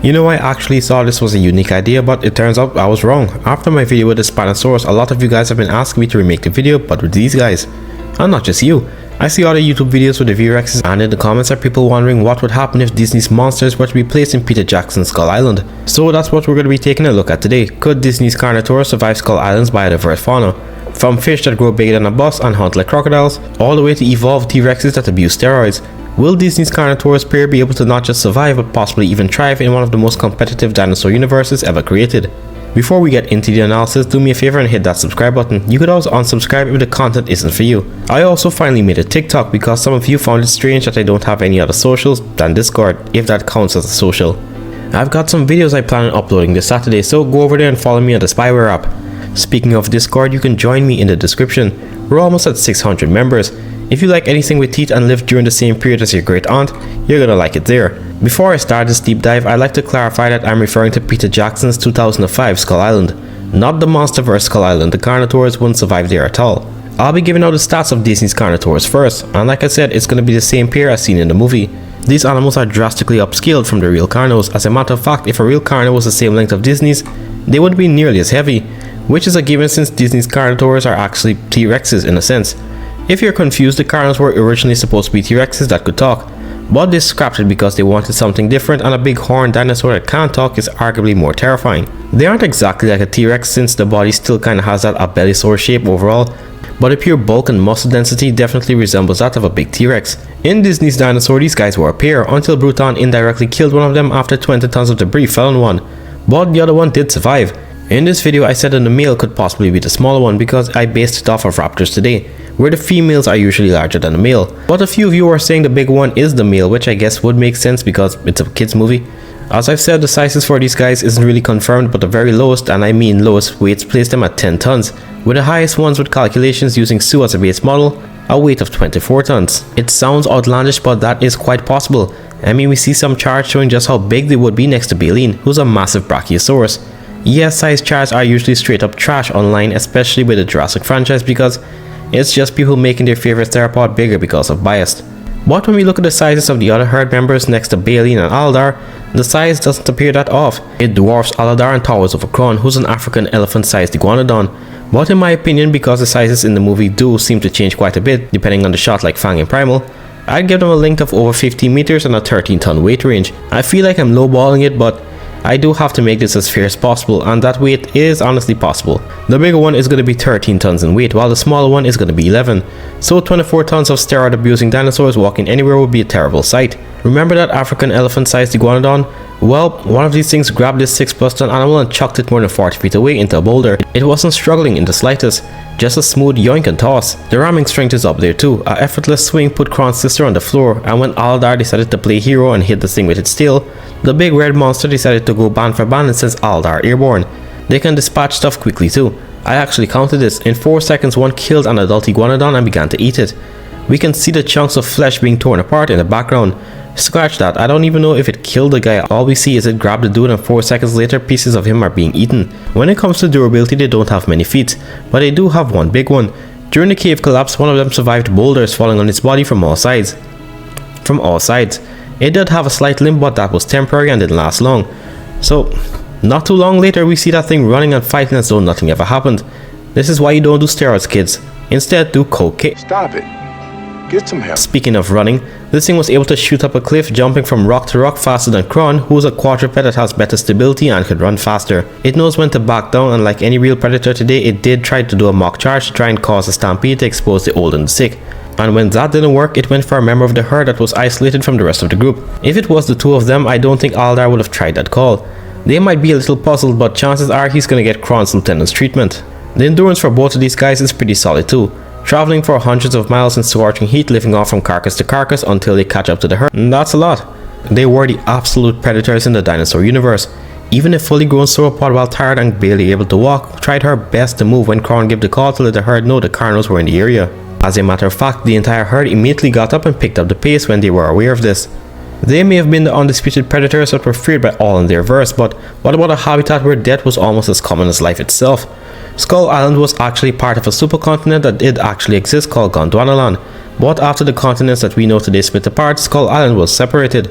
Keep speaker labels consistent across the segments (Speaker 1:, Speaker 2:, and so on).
Speaker 1: You know, I actually thought this was a unique idea, but it turns out I was wrong. After my video with the Spinosaurus, a lot of you guys have been asking me to remake the video, but with these guys. And not just you. I see other YouTube videos with the V-Rexes, and in the comments are people wondering what would happen if Disney's monsters were to be placed in Peter Jackson's Skull Island. So that's what we're going to be taking a look at today. Could Disney's Carnotaurs survive Skull Island's biodiverse fauna? From fish that grow bigger than a bus and hunt like crocodiles, all the way to evolved T-Rexes that abuse steroids. Will Disney's Carnotaurs pair be able to not just survive but possibly even thrive in one of the most competitive dinosaur universes ever created? Before we get into the analysis, do me a favor and hit that subscribe button. You could also unsubscribe if the content isn't for you. I also finally made a TikTok because some of you found it strange that I don't have any other socials than Discord, if that counts as a social. I've got some videos I plan on uploading this Saturday, so go over there and follow me on the Spyware app. Speaking of Discord, you can join me in the description. We're almost at 600 members. If you like anything with teeth and lived during the same period as your great aunt, you're gonna like it there. Before I start this deep dive, I'd like to clarify that I'm referring to Peter Jackson's 2005 Skull Island, not the MonsterVerse Skull Island. The Carnotaurs wouldn't survive there at all. I'll be giving out the stats of Disney's Carnotaurs first, and like I said, it's gonna be the same pair as seen in the movie. These animals are drastically upscaled from the real Carnos. As a matter of fact, if a real Carno was the same length of Disney's, they wouldn't be nearly as heavy, which is a given since Disney's Carnotaurs are actually T-Rexes in a sense. If you're confused, the Carnos were originally supposed to be T-Rexes that could talk, but they scrapped it because they wanted something different, and a big horned dinosaur that can't talk is arguably more terrifying. They aren't exactly like a T-Rex since the body still kinda has that Abelisaur shape overall, but the pure bulk and muscle density definitely resembles that of a big T-Rex. In Disney's Dinosaur, these guys were a pair until Bruton indirectly killed one of them after 20 tons of debris fell on one, but the other one did survive. In this video I said that the male could possibly be the smaller one because I based it off of raptors today, where the females are usually larger than the male. But a few of you are saying the big one is the male, which I guess would make sense because it's a kids movie. As I've said, the sizes for these guys isn't really confirmed, but the very lowest, and I mean lowest weights, place them at 10 tons, with the highest ones with calculations using Sue as a base model, a weight of 24 tons. It sounds outlandish, but that is quite possible. I mean, we see some charts showing just how big they would be next to Baleen, who's a massive Brachiosaurus. Yes, size charts are usually straight up trash online, especially with the Jurassic franchise, because it's just people making their favorite theropod bigger because of bias. But when we look at the sizes of the other herd members next to Baleen and Aladar, the size doesn't appear that off. It dwarfs Aladar and towers over Kron, who's an African elephant-sized iguanodon. But in my opinion, because the sizes in the movie do seem to change quite a bit depending on the shot like Fang and Primal, I'd give them a length of over 15 meters and a 13-ton weight range. I feel like I'm lowballing it, but I do have to make this as fair as possible, and that weight is honestly possible. The bigger one is going to be 13 tons in weight, while the smaller one is going to be 11. So 24 tons of steroid abusing dinosaurs walking anywhere would be a terrible sight. Remember that African elephant-sized iguanodon? Well, one of these things grabbed this 6+ ton animal and chucked it more than 40 feet away into a boulder. It wasn't struggling in the slightest, just a smooth yoink and toss. The ramming strength is up there too. A effortless swing put Kron's sister on the floor, and when Aladar decided to play hero and hit the thing with its tail, the big red monster decided to go band for band and sends Aladar airborne. They can dispatch stuff quickly too. I actually counted this. In 4 seconds, one killed an adult iguanodon and began to eat it. We can see the chunks of flesh being torn apart in the background. Scratch that, I don't even know if it killed the guy. All we see is it grabbed the dude and 4 seconds later pieces of him are being eaten. When it comes to durability, they don't have many feet, but they do have one big one. During the cave collapse, one of them survived boulders falling on its body from all sides. It did have a slight limp, but that was temporary and didn't last long. So, not too long later, we see that thing running and fighting as though nothing ever happened. This is why you don't do steroids, kids. Instead, do cocaine.
Speaker 2: Stop it. Get some help.
Speaker 1: Speaking of running, this thing was able to shoot up a cliff, jumping from rock to rock faster than Kron, who's a quadruped that has better stability and could run faster. It knows when to back down, and like any real predator today, it did try to do a mock charge to try and cause a stampede to expose the old and the sick. And when that didn't work, it went for a member of the herd that was isolated from the rest of the group. If it was the two of them, I don't think Aladar would have tried that call. They might be a little puzzled, but chances are he's gonna get Kron's lieutenant's treatment. The endurance for both of these guys is pretty solid too, traveling for hundreds of miles in scorching heat, living off from carcass to carcass until they catch up to the herd. And that's a lot. They were the absolute predators in the dinosaur universe. Even a fully grown sauropod, while tired and barely able to walk, tried her best to move when Kron gave the call to let the herd know the Carnos were in the area. As a matter of fact, the entire herd immediately got up and picked up the pace when they were aware of this. They may have been the undisputed predators that were feared by all in their verse, but what about a habitat where death was almost as common as life itself? Skull Island was actually part of a supercontinent that did actually exist called Gondwanaland, but after the continents that we know today split apart, Skull Island was separated.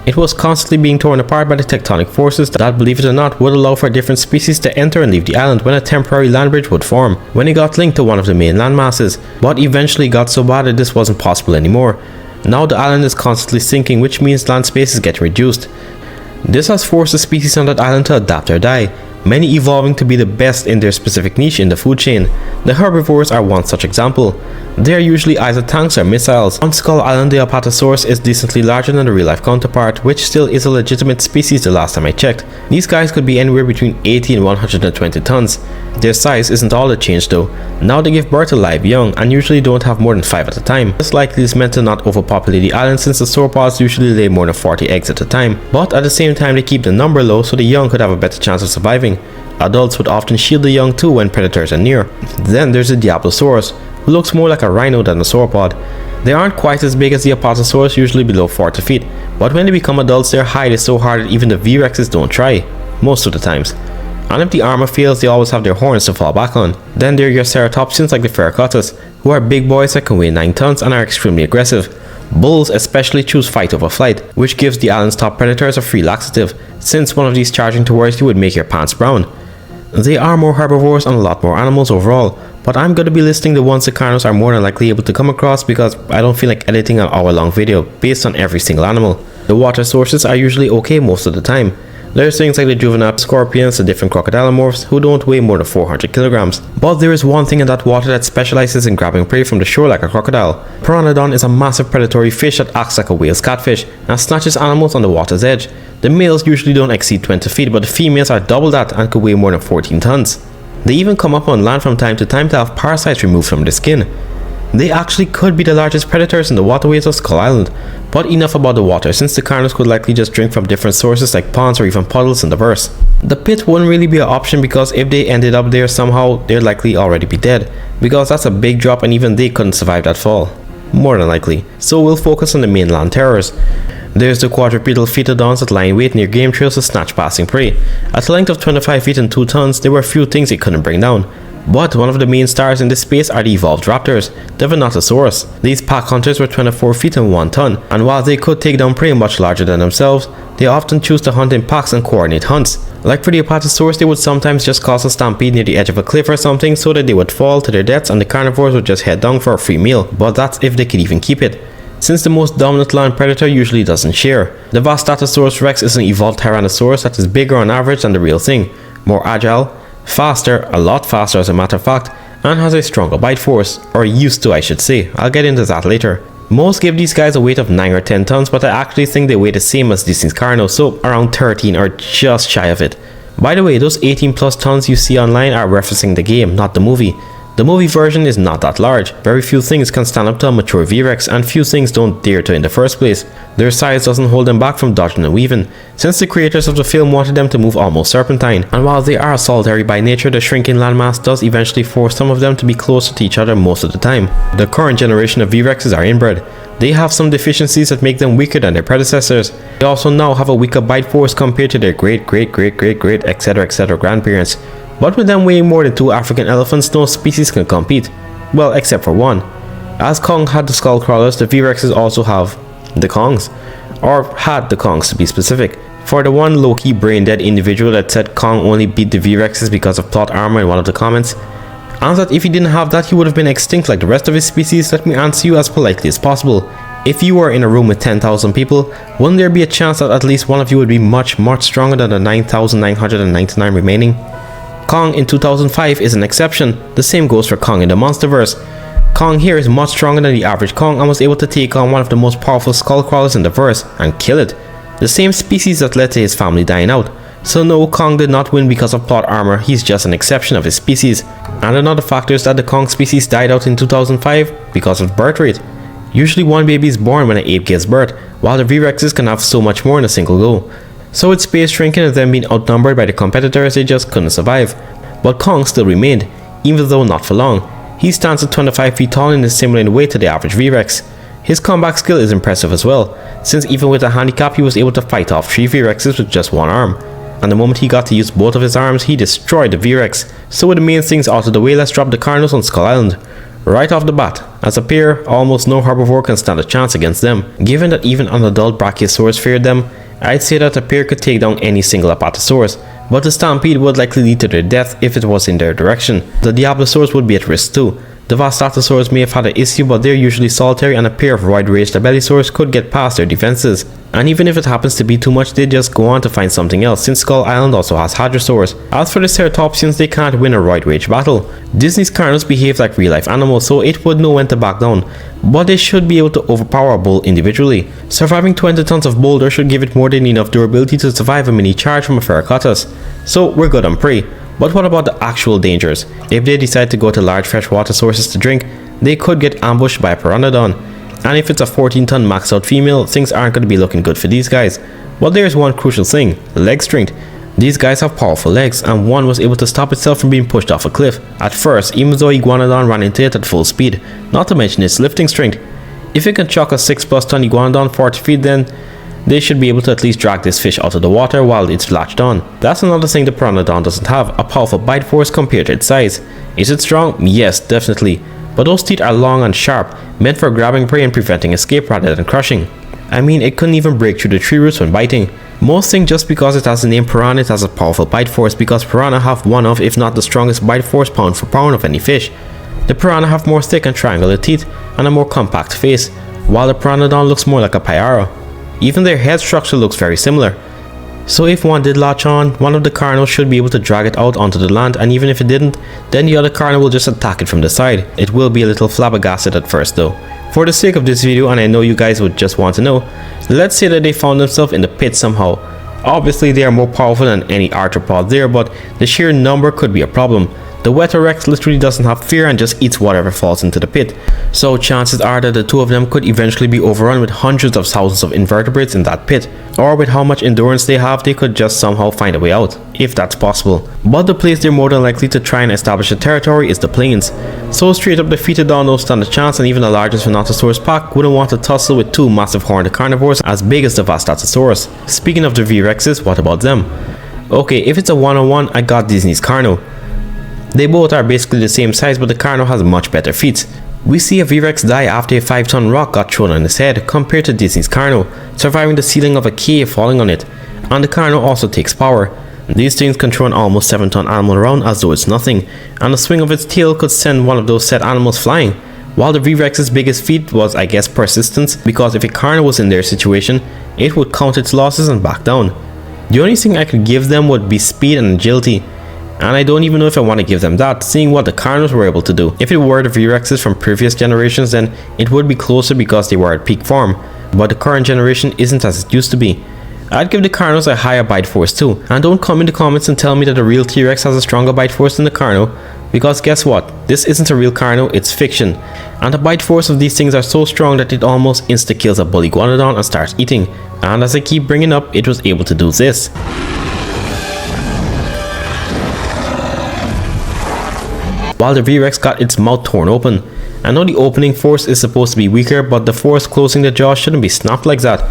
Speaker 1: It was constantly being torn apart by the tectonic forces that, believe it or not, would allow for different species to enter and leave the island when a temporary land bridge would form, when it got linked to one of the main land masses, but eventually got so bad that this wasn't possible anymore. Now the island is constantly sinking, which means land space is getting reduced. This has forced the species on that island to adapt or die, many evolving to be the best in their specific niche in the food chain. The herbivores are one such example. They are usually either tanks or missiles. On Skull Island, the Apatosaurus is decently larger than the real life counterpart, which still is a legitimate species the last time I checked. These guys could be anywhere between 80 and 120 tons. Their size isn't all that changed though. Now they give birth to live young and usually don't have more than 5 at a time. This likely is meant to not overpopulate the island since the sauropods usually lay more than 40 eggs at a time, but at the same time they keep the number low so the young could have a better chance of surviving. Adults would often shield the young too when predators are near. Then there's the Diablosaurus, who looks more like a rhino than a sauropod. They aren't quite as big as the Apatosaurus, usually below 40 feet, but when they become adults their hide is so hard that even the V-Rexes don't try, most of the times. And if the armor fails, they always have their horns to fall back on. Then there are your ceratopsians like the Ferrocotus, who are big boys that can weigh 9 tons and are extremely aggressive. Bulls especially choose fight over flight, which gives the island's top predators a free laxative, since one of these charging towards you would make your pants brown. They are more herbivores and a lot more animals overall, but I'm going to be listing the ones the Carnos are more than likely able to come across because I don't feel like editing an hour-long video based on every single animal. The water sources are usually okay most of the time. There's things like the juvenile scorpions, the different crocodilomorphs who don't weigh more than 400 kilograms. But there is one thing in that water that specializes in grabbing prey from the shore like a crocodile. Pteranodon is a massive predatory fish that acts like a whale's catfish and snatches animals on the water's edge. The males usually don't exceed 20 feet, but the females are double that and could weigh more than 14 tons. They even come up on land from time to time to have parasites removed from their skin. They actually could be the largest predators in the waterways of Skull Island. But enough about the water, since the Carnos could likely just drink from different sources like ponds or even puddles in the verse. The pit wouldn't really be an option because if they ended up there somehow, they'd likely already be dead, because that's a big drop and even they couldn't survive that fall. More than likely. So we'll focus on the mainland terrors. There's the quadrupedal phytodons that lie in wait near game trails to snatch passing prey. At a length of 25 feet and 2 tons, there were few things it couldn't bring down. But one of the main stars in this space are the evolved raptors, the Venatosaurus. These pack hunters were 24 feet and 1 ton, and while they could take down prey much larger than themselves, they often choose to hunt in packs and coordinate hunts. Like for the Apatosaurus, they would sometimes just cause a stampede near the edge of a cliff or something so that they would fall to their deaths and the carnivores would just head down for a free meal, but that's if they could even keep it, since the most dominant land predator usually doesn't share. The Vastatosaurus rex is an evolved Tyrannosaurus that is bigger on average than the real thing, more agile, faster, a lot faster as a matter of fact, and has a stronger bite force, or used to I should say. I'll get into that later. Most give these guys a weight of 9 or 10 tons, but I actually think they weigh the same as Disney's Carno, so around 13 or just shy of it. By the way, those 18 plus tons you see online are referencing the game, not the movie. The movie version is not that large. Very few things can stand up to a mature V-Rex, and few things don't dare to in the first place. Their size doesn't hold them back from dodging and weaving, since the creators of the film wanted them to move almost serpentine, and while they are solitary by nature, the shrinking landmass does eventually force some of them to be closer to each other most of the time. The current generation of V-Rexes are inbred. They have some deficiencies that make them weaker than their predecessors. They also now have a weaker bite force compared to their great etc grandparents. But with them weighing more than 2 African elephants, no species can compete. Well, except for one. As Kong had the skull crawlers, the V-Rexes also have the Kongs. Or had the Kongs to be specific. For the one low-key brain-dead individual that said Kong only beat the V-Rexes because of plot armor in one of the comments, and that if he didn't have that he would have been extinct like the rest of his species, let me answer you as politely as possible. If you were in a room with 10,000 people, wouldn't there be a chance that at least one of you would be much stronger than the 9,999 remaining? Kong in 2005 is an exception. The same goes for Kong in the Monsterverse. Kong here is much stronger than the average Kong and was able to take on one of the most powerful skull crawlers in the verse and kill it. The same species that led to his family dying out. So no, Kong did not win because of plot armor, he's just an exception of his species. And another factor is that the Kong species died out in 2005 because of birth rate. Usually one baby is born when an ape gives birth, while the V-Rexes can have so much more in a single go. So with space shrinking and them being outnumbered by the competitors, they just couldn't survive. But Kong still remained, even though not for long. He stands at 25 feet tall and is similar in weight to the average V-Rex. His comeback skill is impressive as well, since even with a handicap he was able to fight off 3 V-Rexes with just one arm. And the moment he got to use both of his arms, he destroyed the V-Rex. So with the main things out of the way, let's drop the Carnos on Skull Island. Right off the bat, as a pair, almost no herbivore can stand a chance against them. Given that even an adult Brachiosaurus feared them, I'd say that a pair could take down any single Apatosaurus, but the stampede would likely lead to their death if it was in their direction. The Diablosaurs would be at risk too. The Vastatosaurs may have had an issue, but they're usually solitary, and a pair of roid-raged Abelisaurs could get past their defenses. And even if it happens to be too much, they just go on to find something else, since Skull Island also has Hadrosaurs. As for the Ceratopsians, they can't win a roid-rage battle. Disney's Carnos behave like real-life animals, so it would know when to back down, but they should be able to overpower a bull individually. Surviving 20 tons of boulder should give it more than enough durability to survive a mini charge from a Ferrocotus. So we're good on prey. But what about the actual dangers? If they decide to go to large freshwater sources to drink, they could get ambushed by a Pteranodon. And if it's a 14-ton maxed out female, things aren't going to be looking good for these guys. But there's one crucial thing: leg strength. These guys have powerful legs, and one was able to stop itself from being pushed off a cliff at first, even though Iguanodon ran into it at full speed, not to mention its lifting strength. If it can chuck a 6+ ton Iguanodon 40 feet, then they should be able to at least drag this fish out of the water while it's latched on. That's another thing the Pteranodon doesn't have: a powerful bite force compared to its size. Is it strong? Yes, definitely. But those teeth are long and sharp, meant for grabbing prey and preventing escape rather than crushing. I mean, it couldn't even break through the tree roots when biting. Most think just because it has the name piranha it has a powerful bite force, because piranha have one of, if not the strongest bite force pound for pound of any fish. The piranha have more thick and triangular teeth and a more compact face, while the Pteranodon looks more like a Payara. Even their head structure looks very similar. So if one did latch on, one of the Carnos should be able to drag it out onto the land, and even if it didn't, then the other Carno will just attack it from the side. It will be a little flabbergasted at first though. For the sake of this video, and I know you guys would just want to know, let's say that they found themselves in the pit somehow. Obviously they are more powerful than any arthropod there, but the sheer number could be a problem. The Wetorex literally doesn't have fear and just eats whatever falls into the pit. So chances are that the two of them could eventually be overrun with hundreds of thousands of invertebrates in that pit. Or with how much endurance they have, they could just somehow find a way out, if that's possible. But the place they're more than likely to try and establish a territory is the plains. So straight up defeated on no stand a chance, and even the largest Venatosaurus pack wouldn't want to tussle with two massive horned carnivores as big as the Vastatosaurus. Speaking of the V-Rexes, what about them? Okay, if it's a one-on-one, I got Disney's Carno. They both are basically the same size, but the Carno has much better feats. We see a V-Rex die after a 5-ton rock got thrown on his head, compared to Disney's Carno, surviving the ceiling of a cave falling on it. And the Carno also takes power. These things can throw an almost 7-ton animal around as though it's nothing, and the swing of its tail could send one of those said animals flying. While the V-Rex's biggest feat was, I guess, persistence, because if a Carno was in their situation, it would count its losses and back down. The only thing I could give them would be speed and agility. And I don't even know if I want to give them that, seeing what the Carnos were able to do. If it were the V-Rexes from previous generations, then it would be closer because they were at peak form, but the current generation isn't as it used to be. I'd give the Carnos a higher bite force too, and don't come in the comments and tell me that the real T-Rex has a stronger bite force than the Carno, because guess what, this isn't a real Carno, it's fiction. And the bite force of these things are so strong that it almost insta-kills a bull iguanodon and starts eating, and as I keep bringing up, it was able to do this. While the V-Rex got its mouth torn open. I know the opening force is supposed to be weaker, but the force closing the jaw shouldn't be snapped like that.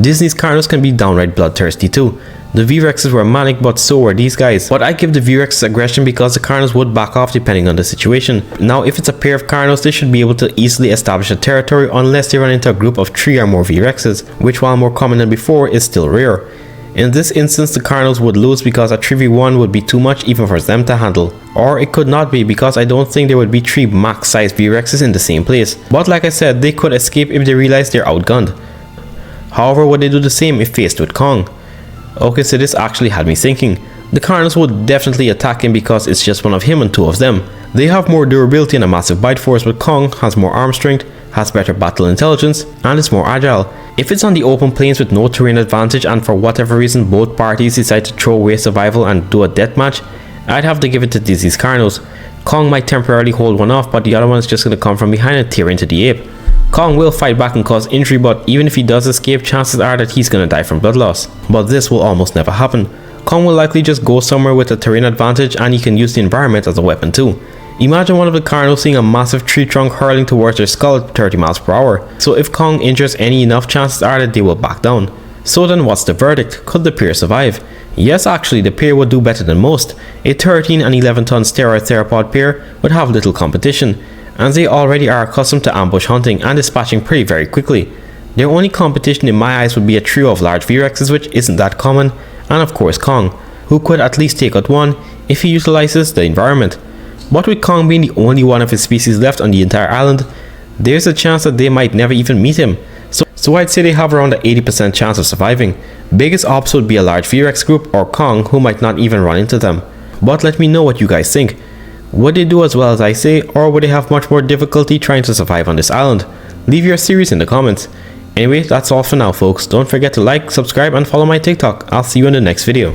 Speaker 1: Disney's Carnos can be downright bloodthirsty too. The V-Rexes were manic, but so were these guys. But I give the V-Rexes aggression because the Carnos would back off depending on the situation. Now if it's a pair of Carnos, they should be able to easily establish a territory unless they run into a group of 3 or more V-Rexes, which while more common than before is still rare. In this instance, the Carnos would lose because a 3v1 would be too much even for them to handle. Or it could not be, because I don't think there would be 3 max size V-Rexes in the same place. But like I said, they could escape if they realize they're outgunned. However, would they do the same if faced with Kong? Okay, so this actually had me thinking. The Carnos would definitely attack him because it's just one of him and 2 of them. They have more durability and a massive bite force, but Kong has more arm strength, has better battle intelligence, and is more agile. If it's on the open plains with no terrain advantage and for whatever reason both parties decide to throw away survival and do a deathmatch, I'd have to give it to Disney's Carnos. Kong might temporarily hold one off, but the other one's just going to come from behind and tear into the ape. Kong will fight back and cause injury, but even if he does escape, chances are that he's going to die from blood loss. But this will almost never happen. Kong will likely just go somewhere with a terrain advantage, and he can use the environment as a weapon too. Imagine one of the Carnos seeing a massive tree trunk hurling towards their skull at 30 miles per hour. So if Kong injures any enough, chances are that they will back down. So then what's the verdict? Could the pair survive? Yes, actually the pair would do better than most. A 13 and 11 ton steroid theropod pair would have little competition, and they already are accustomed to ambush hunting and dispatching prey very quickly. Their only competition in my eyes would be a trio of large V-Rexes, which isn't that common, and of course Kong, who could at least take out one if he utilizes the environment. But with Kong being the only one of his species left on the entire island, there's a chance that they might never even meet him. So I'd say they have around an 80% chance of surviving. Biggest ops would be a large V-Rex group or Kong, who might not even run into them. But let me know what you guys think. Would they do as well as I say, or would they have much more difficulty trying to survive on this island? Leave your theories in the comments. Anyway, that's all for now folks. Don't forget to like, subscribe and follow my TikTok. I'll see you in the next video.